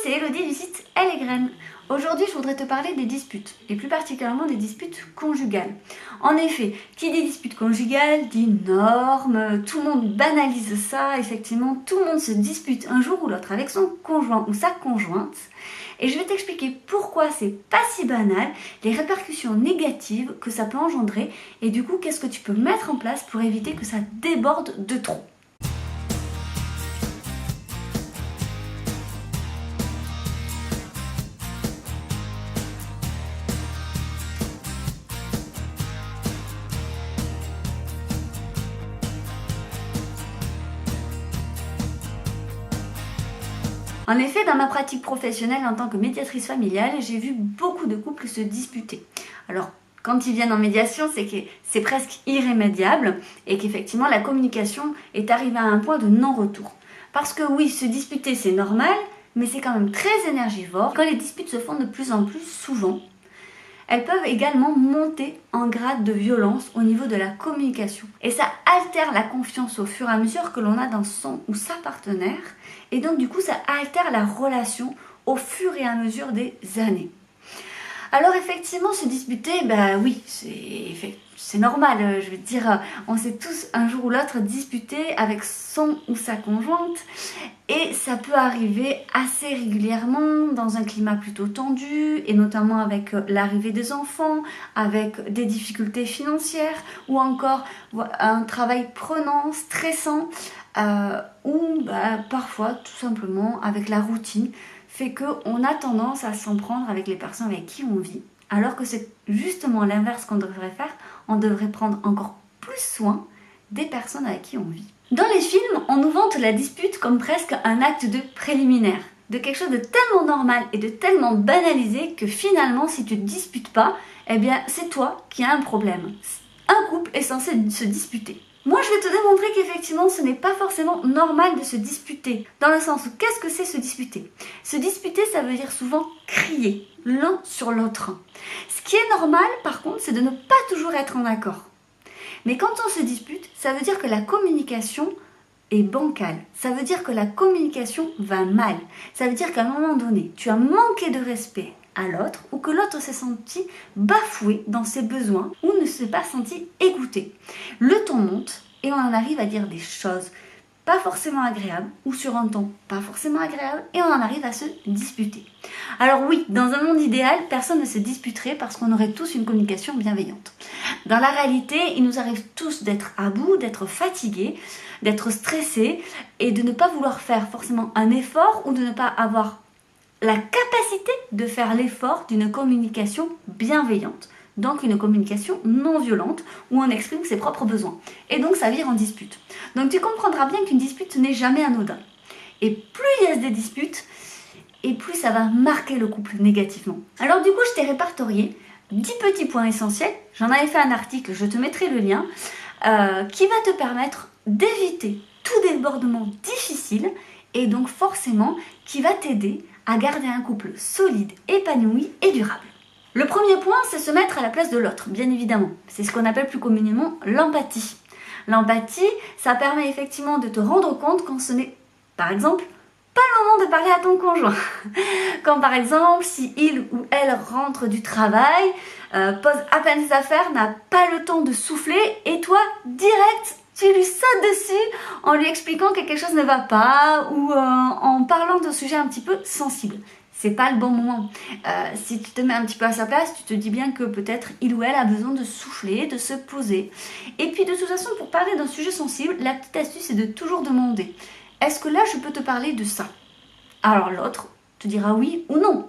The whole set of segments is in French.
c'est Elodie du site Elle et Graines. Aujourd'hui, je voudrais te parler des disputes, et plus particulièrement des disputes conjugales. En effet, qui dit dispute conjugale dit normes, tout le monde banalise ça, effectivement, tout le monde se dispute un jour ou l'autre avec son conjoint ou sa conjointe. Et je vais t'expliquer pourquoi c'est pas si banal, les répercussions négatives que ça peut engendrer, et du coup, qu'est-ce que tu peux mettre en place pour éviter que ça déborde de trop. En effet, dans ma pratique professionnelle en tant que médiatrice familiale, j'ai vu beaucoup de couples se disputer. Alors, quand ils viennent en médiation, c'est que c'est presque irrémédiable et qu'effectivement la communication est arrivée à un point de non-retour. Parce que oui, se disputer c'est normal, mais c'est quand même très énergivore. Quand les disputes se font de plus en plus souvent, elles peuvent également monter en grade de violence au niveau de la communication. Et ça altère la confiance au fur et à mesure que l'on a dans son ou sa partenaire. Et donc du coup, ça altère la relation au fur et à mesure des années. Alors effectivement, se disputer, oui, c'est normal. Je veux dire, on s'est tous un jour ou l'autre disputé avec son ou sa conjointe. Et ça peut arriver assez régulièrement dans un climat plutôt tendu, et notamment avec l'arrivée des enfants, avec des difficultés financières, ou encore un travail prenant, stressant, ou parfois tout simplement avec la routine, fait qu'on a tendance à s'en prendre avec les personnes avec qui on vit, alors que c'est justement l'inverse qu'on devrait faire. On devrait prendre encore plus soin des personnes avec qui on vit. Dans les films, on nous vante la dispute comme presque un acte de préliminaire, de quelque chose de tellement normal et de tellement banalisé que finalement, si tu ne te disputes pas, eh bien c'est toi qui as un problème. Un couple est censé se disputer. Moi, je vais te démontrer qu'effectivement, ce n'est pas forcément normal de se disputer. Dans le sens où, qu'est-ce que c'est se disputer? Se disputer, ça veut dire souvent crier l'un sur l'autre. Ce qui est normal, par contre, c'est de ne pas toujours être en accord. Mais quand on se dispute, ça veut dire que la communication est bancale. Ça veut dire que la communication va mal. Ça veut dire qu'à un moment donné, tu as manqué de respect à l'autre, ou que l'autre s'est senti bafoué dans ses besoins ou ne s'est pas senti écouté. Le ton monte et on en arrive à dire des choses pas forcément agréables ou sur un ton pas forcément agréable et on en arrive à se disputer. Alors oui, dans un monde idéal, personne ne se disputerait parce qu'on aurait tous une communication bienveillante. Dans la réalité, il nous arrive tous d'être à bout, d'être fatigués, d'être stressés et de ne pas vouloir faire forcément un effort ou de ne pas avoir la capacité de faire l'effort d'une communication bienveillante. Donc une communication non violente où on exprime ses propres besoins. Et donc ça vire en dispute. Donc tu comprendras bien qu'une dispute n'est jamais anodin. Et plus il y a des disputes, et plus ça va marquer le couple négativement. Alors du coup, je t'ai répertorié 10 petits points essentiels. J'en avais fait un article, je te mettrai le lien, qui va te permettre d'éviter tout débordement difficile et donc forcément qui va t'aider à garder un couple solide, épanoui et durable. Le premier point, c'est se mettre à la place de l'autre, bien évidemment. C'est ce qu'on appelle plus communément l'empathie. L'empathie, ça permet effectivement de te rendre compte quand ce n'est, par exemple, pas le moment de parler à ton conjoint. Quand par exemple, si il ou elle rentre du travail, pose à peine ses affaires, n'a pas le temps de souffler, et toi, direct, tu lui sautes dessus en lui expliquant que quelque chose ne va pas ou en parlant d'un sujet un petit peu sensible. C'est pas le bon moment. Si tu te mets un petit peu à sa place, tu te dis bien que peut-être il ou elle a besoin de souffler, de se poser. Et puis de toute façon, pour parler d'un sujet sensible, la petite astuce c'est de toujours demander: est-ce que là je peux te parler de ça? Alors l'autre te dira oui ou non.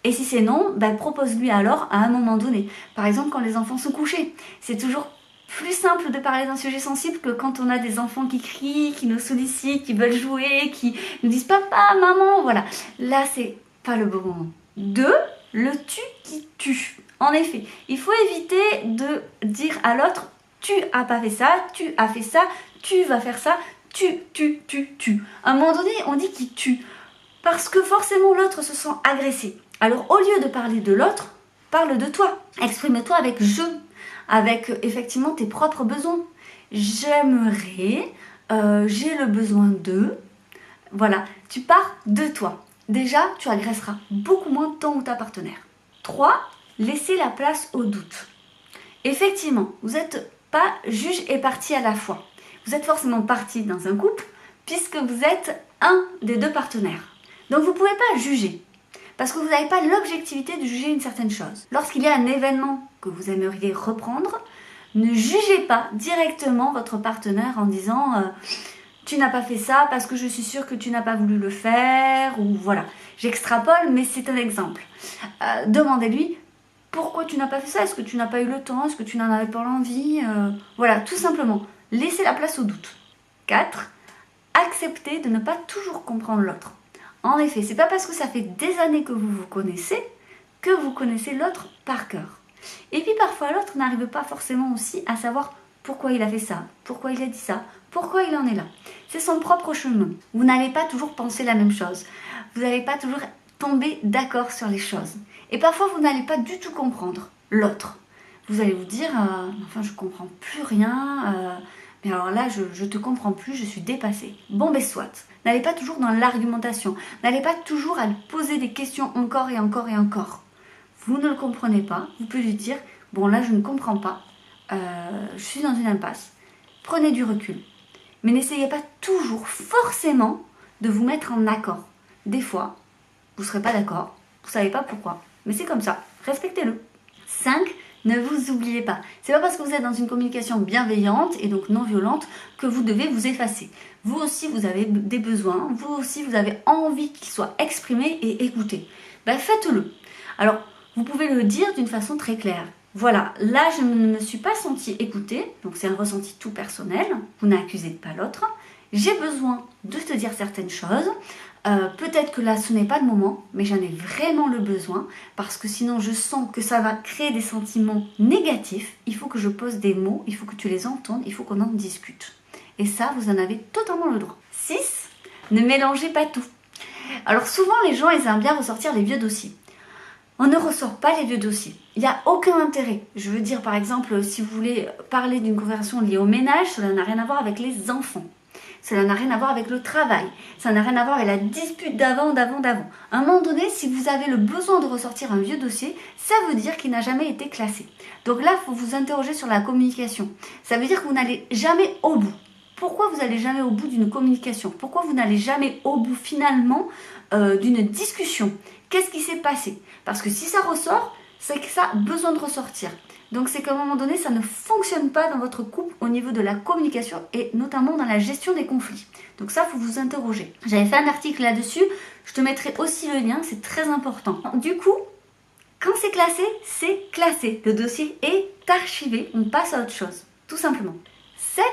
Et si c'est non, propose-lui alors à un moment donné. Par exemple, quand les enfants sont couchés, c'est toujours plus simple de parler d'un sujet sensible que quand on a des enfants qui crient, qui nous sollicitent, qui veulent jouer, qui nous disent papa, maman, voilà. Là, c'est pas le bon moment. 2, le tu qui tue. En effet, il faut éviter de dire à l'autre tu as pas fait ça, tu as fait ça, tu vas faire ça, tu. À un moment donné, on dit qu'il tue parce que forcément l'autre se sent agressé. Alors au lieu de parler de l'autre, parle de toi. Exprime-toi avec je, avec effectivement tes propres besoins. J'aimerais, j'ai le besoin de. Voilà, tu pars de toi. déjà, tu agresseras beaucoup moins ton ou ta partenaire. 3. Laissez la place au doute. Effectivement, vous n'êtes pas juge et partie à la fois. Vous êtes forcément partie dans un couple puisque vous êtes un des deux partenaires. Donc vous ne pouvez pas juger parce que vous n'avez pas l'objectivité de juger une certaine chose. Lorsqu'il y a un événement que vous aimeriez reprendre, ne jugez pas directement votre partenaire en disant tu n'as pas fait ça parce que je suis sûre que tu n'as pas voulu le faire, ou voilà. J'extrapole, mais c'est un exemple. Demandez-lui pourquoi tu n'as pas fait ça, est-ce que tu n'as pas eu le temps, est-ce que tu n'en avais pas l'envie, voilà, tout simplement. Laissez la place au doute. 4. Acceptez de ne pas toujours comprendre l'autre. En effet, c'est pas parce que ça fait des années que vous vous connaissez que vous connaissez l'autre par cœur. Et puis parfois l'autre n'arrive pas forcément aussi à savoir pourquoi il a fait ça, pourquoi il a dit ça, pourquoi il en est là. C'est son propre chemin. Vous n'allez pas toujours penser la même chose. Vous n'allez pas toujours tomber d'accord sur les choses. Et parfois vous n'allez pas du tout comprendre l'autre. Vous allez vous dire, enfin je comprends plus rien, mais alors là je te comprends plus, je suis dépassée. Bon ben soit. N'allez pas toujours dans l'argumentation. N'allez pas toujours à lui poser des questions encore et encore et encore. Vous ne le comprenez pas, vous pouvez lui dire, bon là je ne comprends pas, je suis dans une impasse. Prenez du recul. Mais n'essayez pas toujours forcément de vous mettre en accord. Des fois, vous ne serez pas d'accord, vous ne savez pas pourquoi. Mais c'est comme ça, respectez-le. 5. Ne vous oubliez pas. C'est pas parce que vous êtes dans une communication bienveillante et donc non violente que vous devez vous effacer. Vous aussi, vous avez des besoins. Vous aussi, vous avez envie qu'ils soient exprimés et écoutés. Ben, faites-le. Alors, vous pouvez le dire d'une façon très claire. Voilà, là, je ne me suis pas sentie écoutée. Donc, c'est un ressenti tout personnel. Vous n'accusez pas l'autre. J'ai besoin de te dire certaines choses. Peut-être que là ce n'est pas le moment, mais j'en ai vraiment le besoin parce que sinon je sens que ça va créer des sentiments négatifs. Il faut que je pose des mots, il faut que tu les entendes, il faut qu'on en discute. Et ça, vous en avez totalement le droit. 6. Ne mélangez pas tout. Alors souvent les gens ils aiment bien ressortir les vieux dossiers. On ne ressort pas les vieux dossiers. Il n'y a aucun intérêt. Je veux dire par exemple, si vous voulez parler d'une conversation liée au ménage, cela n'a rien à voir avec les enfants. Cela n'a rien à voir avec le travail. Ça n'a rien à voir avec la dispute d'avant. À un moment donné, si vous avez le besoin de ressortir un vieux dossier, ça veut dire qu'il n'a jamais été classé. Donc là, il faut vous interroger sur la communication. Ça veut dire que vous n'allez jamais au bout. Pourquoi vous n'allez jamais au bout d'une communication? Pourquoi vous n'allez jamais au bout finalement d'une discussion? Qu'est-ce qui s'est passé? Parce que si ça ressort, c'est que ça a besoin de ressortir. Donc c'est qu'à un moment donné, ça ne fonctionne pas dans votre couple au niveau de la communication et notamment dans la gestion des conflits. Donc ça, il faut vous interroger. J'avais fait un article là-dessus, je te mettrai aussi le lien, c'est très important. Du coup, quand c'est classé, c'est classé. Le dossier est archivé, on passe à autre chose, tout simplement. 7.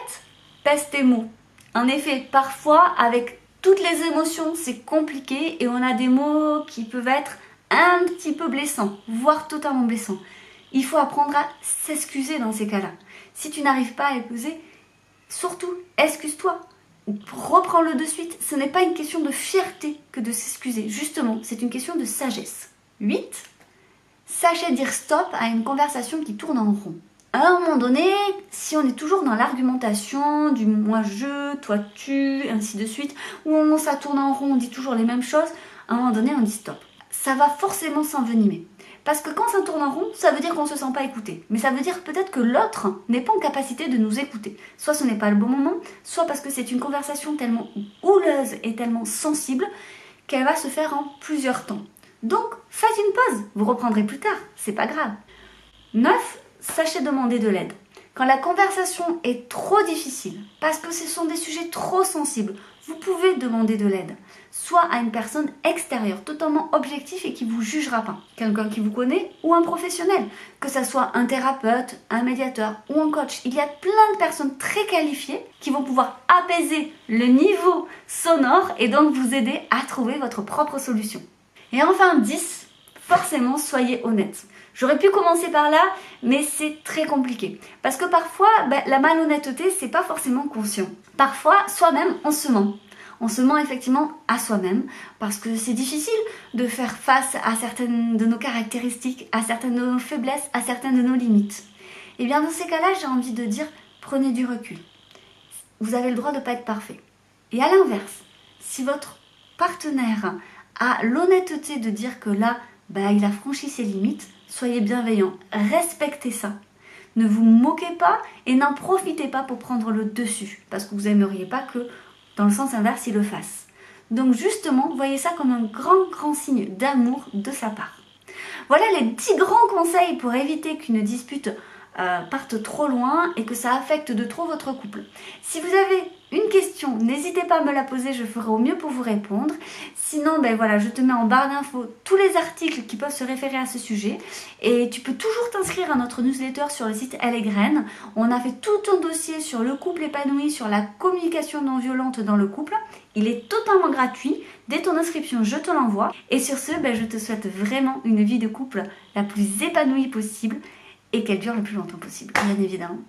Pèse tes mots. En effet, parfois, avec toutes les émotions, c'est compliqué et on a des mots qui peuvent être un petit peu blessants, voire totalement blessants. Il faut apprendre à s'excuser dans ces cas-là. Si tu n'arrives pas à excuser, surtout, excuse-toi. Reprends-le de suite. Ce n'est pas une question de fierté que de s'excuser. Justement, c'est une question de sagesse. 8. Sachez dire stop à une conversation qui tourne en rond. À un moment donné, si on est toujours dans l'argumentation du moi je, toi tu, ainsi de suite, où ça tourne en rond, on dit toujours les mêmes choses, à un moment donné on dit stop. Ça va forcément s'envenimer. Parce que quand ça tourne en rond, ça veut dire qu'on ne se sent pas écouté. Mais ça veut dire peut-être que l'autre n'est pas en capacité de nous écouter. Soit ce n'est pas le bon moment, soit parce que c'est une conversation tellement houleuse et tellement sensible qu'elle va se faire en plusieurs temps. Donc, faites une pause, vous reprendrez plus tard, c'est pas grave. 9. Sachez demander de l'aide. Quand la conversation est trop difficile, parce que ce sont des sujets trop sensibles, vous pouvez demander de l'aide. Soit à une personne extérieure, totalement objective et qui ne vous jugera pas. Quelqu'un qui vous connaît ou un professionnel. Que ce soit un thérapeute, un médiateur ou un coach. Il y a plein de personnes très qualifiées qui vont pouvoir apaiser le niveau sonore et donc vous aider à trouver votre propre solution. Et enfin 10, forcément soyez honnête. J'aurais pu commencer par là, mais c'est très compliqué. Parce que parfois, la malhonnêteté, c'est pas forcément conscient. Parfois, soi-même, on se ment. On se ment effectivement à soi-même parce que c'est difficile de faire face à certaines de nos caractéristiques, à certaines de nos faiblesses, à certaines de nos limites. Et bien dans ces cas-là, j'ai envie de dire, prenez du recul. Vous avez le droit de ne pas être parfait. Et à l'inverse, si votre partenaire a l'honnêteté de dire que là, il a franchi ses limites, soyez bienveillants, respectez ça. Ne vous moquez pas et n'en profitez pas pour prendre le dessus, parce que vous n'aimeriez pas que, dans le sens inverse, il le fasse. Donc justement, voyez ça comme un grand signe d'amour de sa part. Voilà les 10 grands conseils pour éviter qu'une dispute parte trop loin et que ça affecte de trop votre couple. Si vous avez une question, n'hésitez pas à me la poser, je ferai au mieux pour vous répondre. Sinon, voilà, je te mets en barre d'infos tous les articles qui peuvent se référer à ce sujet. Et tu peux toujours t'inscrire à notre newsletter sur le site Elle et Graine. On a fait tout un dossier sur le couple épanoui, sur la communication non violente dans le couple. Il est totalement gratuit. Dès ton inscription, je te l'envoie. Et sur ce, je te souhaite vraiment une vie de couple la plus épanouie possible et qu'elle dure le plus longtemps possible, bien évidemment.